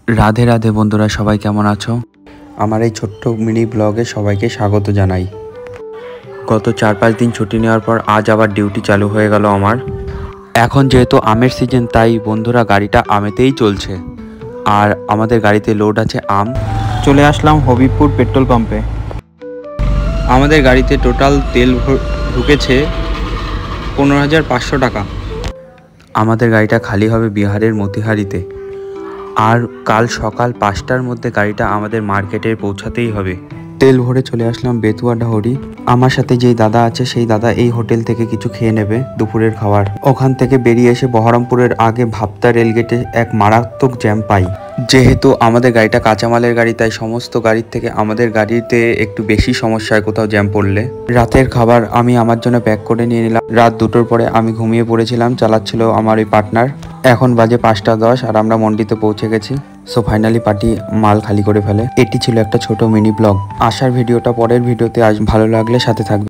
রাধে রাধে বন্ধুরা, সবাই কেমন আছো? আমার এই ছোট্ট মিনি ব্লগে সবাইকে স্বাগত জানাই। গত 4-5 দিন ছুটি নেওয়ার পর আজ আবার ডিউটি চালু হয়ে গেল আমার। এখন যেহেতু আমের সিজন, তাই বন্ধুরা গাড়িটা আমেতেই চলছে। আর আমাদের গাড়িতে লোড আছে আম। চলে আসলাম হবিবপুর পেট্রোল পাম্পে। আমাদের গাড়িতে টোটাল তেল ঢুকেছে 15,500 টাকা। আমাদের গাড়িটা খালি হবে বিহারের মতিহারিতে। আর কাল সকাল 5টার মধ্যে গাড়িটা আমাদের মার্কেটে পৌঁছাতেই হবে। তেল ভরে চলে আসলাম বেতুয়া ডাহরি। আমার সাথে যেই দাদা আছে সেই দাদা এই হোটেল থেকে কিছু খেয়ে নেবে দুপুরের খাবার। ওখান থেকে বেরিয়ে এসে বহরমপুরের আগে ভাপ্তা রেলগেটে এক মারাত্মক জ্যাম পাই। যেহেতু আমাদের গাড়িটা কাঁচামালের গাড়ি, তাই সমস্ত গাড়ির থেকে আমাদের গাড়িতে একটু বেশি সমস্যা হয় কোথাও জ্যাম পড়লে। রাতের খাবার আমি আমার জন্য প্যাক করে নিয়ে নিলাম। রাত 2টোর পরে আমি ঘুমিয়ে পড়েছিলাম, চালাচ্ছিল আমার ওই পার্টনার। এখন বাজে 5টা 10 আর আমরা মন্ডিতে পৌঁছে গেছি। সো ফাইনালি পার্টি মাল খালি করে ফেলে। এটি ছিল একটা ছোট মিনি ব্লগ। আসার ভিডিওটা পরের ভিডিওতে ভালো লাগলে সাথে থাকবে।